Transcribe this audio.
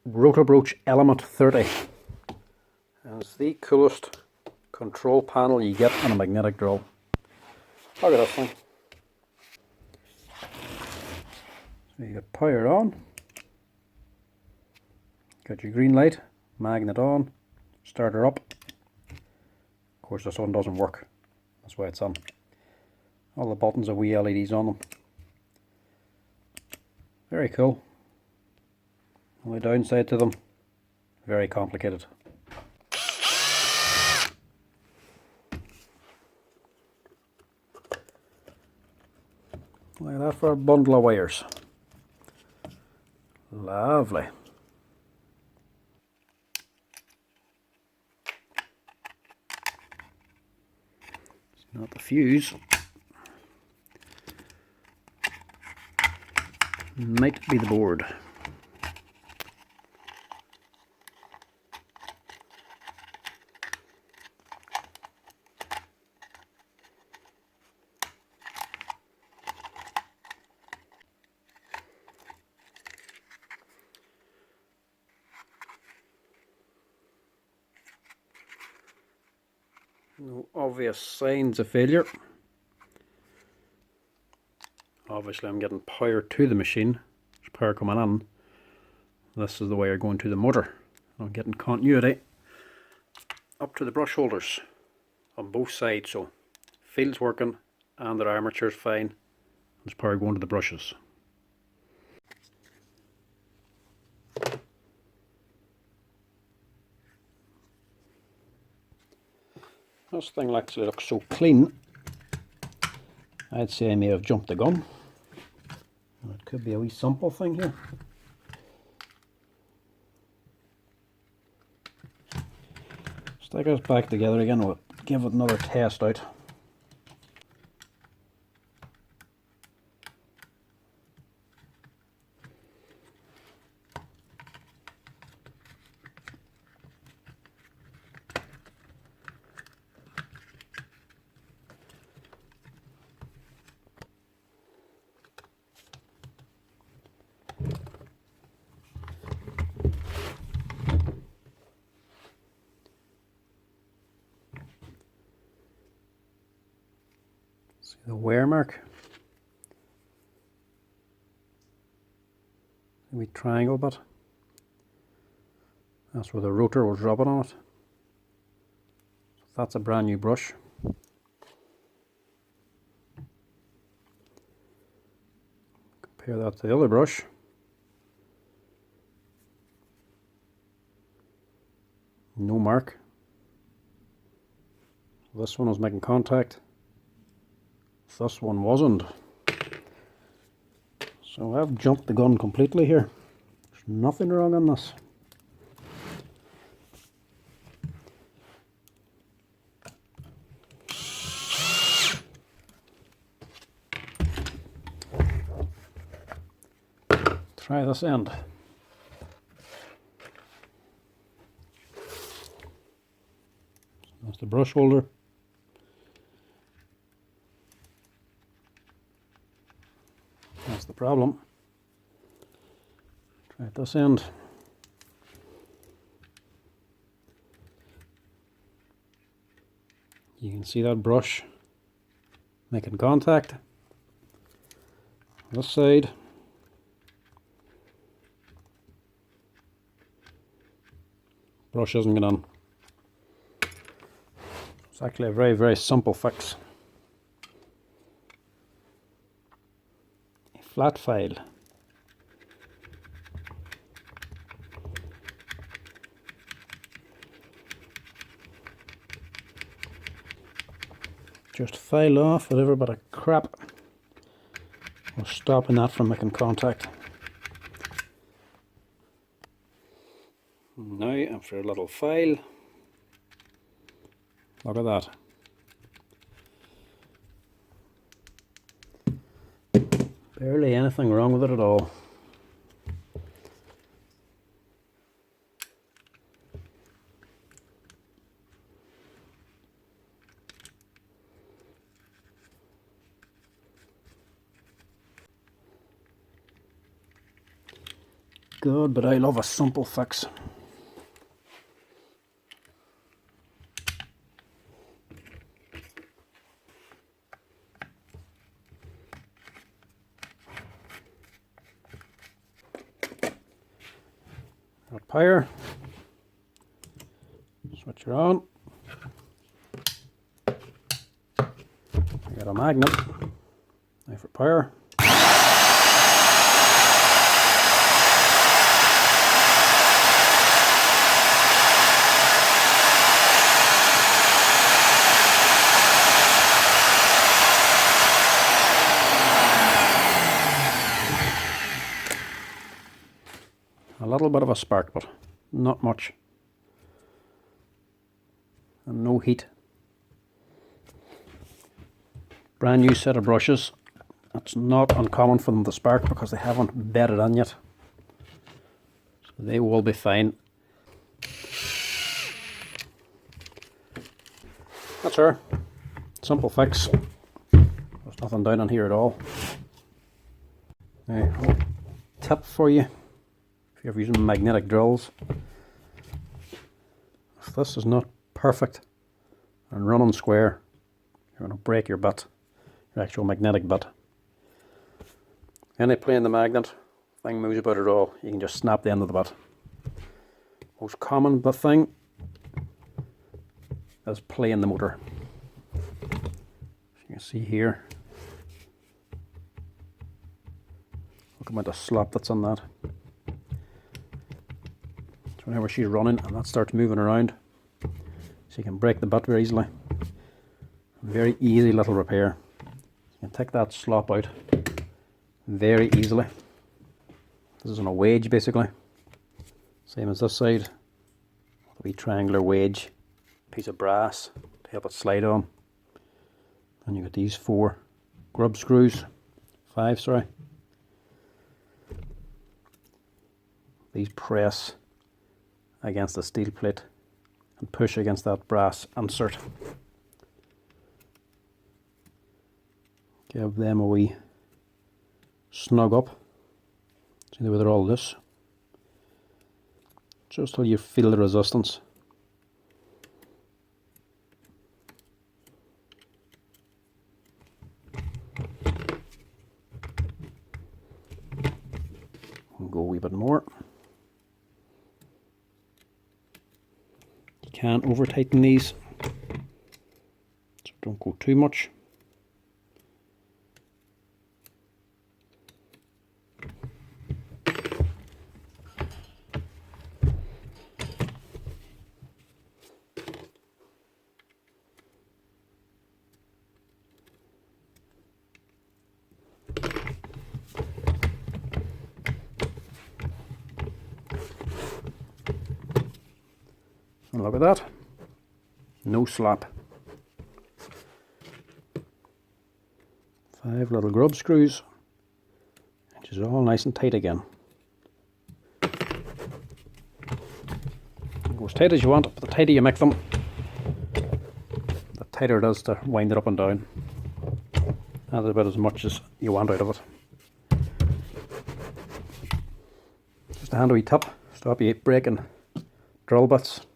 Rotabroach Element 30. And it's the coolest control panel you get on a magnetic drill. Look at this thing. So you got power on, got your green light, magnet on, starter up. Of course this one doesn't work, that's why it's on. All the buttons have wee LEDs on them. Very cool. Only downside to them, very complicated. Look at that for a bundle of wires. Lovely. It's not the fuse. Might be the board. No obvious signs of failure. Obviously I'm getting power to the machine. There's power coming in. This is the wire going to the motor. I'm getting continuity up to the brush holders on both sides, so field's working and their armature's fine. There's power going to the brushes. This thing actually looks so clean, I'd say I may have jumped the gun. It could be a wee simple thing here. Stick this back together again, we'll give it another test out. See the wear mark? A wee triangle bit. That's where the rotor was rubbing on it. So that's a brand new brush. Compare that to the other brush. No mark. This one was making contact. This one wasn't. So I've jumped the gun completely here. There's nothing wrong on this. Try this end. That's the brush holder. That's the problem. Try this end. You can see that brush making contact. This side. Brush hasn't gone on. It's actually a very, very simple fix. A flat file. Just file off whatever bit of crap was stopping that from making contact. Now, after a little file, look at that. Barely anything wrong with it at all. God, but I love a simple fix. Got power. Switch her on. I got a magnet. Now for power. A little bit of a spark, but not much. And no heat. Brand new set of brushes. It's not uncommon for them to spark because they haven't bedded in yet. So they will be fine. That's her. Simple fix. There's nothing down on here at all. Now, a little tip for you. If you're ever using magnetic drills. If this is not perfect and running square, you're going to break your bit. Your actual magnetic bit. Any play in the magnet, thing moves about at all, you can just snap the end of the bit. Most common thing is playing the motor. As you can see here, look at the slot that's on that. So whenever she's running and that starts moving around, so you can break the bit very easily. Very easy little repair. You can take that slop out very easily. This is on a wedge basically. Same as this side. A wee triangular wedge. Piece of brass to help it slide on. And you got these 4 grub screws. 5, sorry. These press against the steel plate and push against that brass insert. Give them a wee snug up. See the way they're all loose. Just till you feel the resistance. We'll go a wee bit more. You can't over tighten these, so don't go too much. And look at that, no slap. 5 little grub screws, which is all nice and tight again. Go as tight as you want, but the tighter you make them, the tighter it is to wind it up and down. That's about as much as you want out of it. Just a handy tip, stop you breaking drill bits.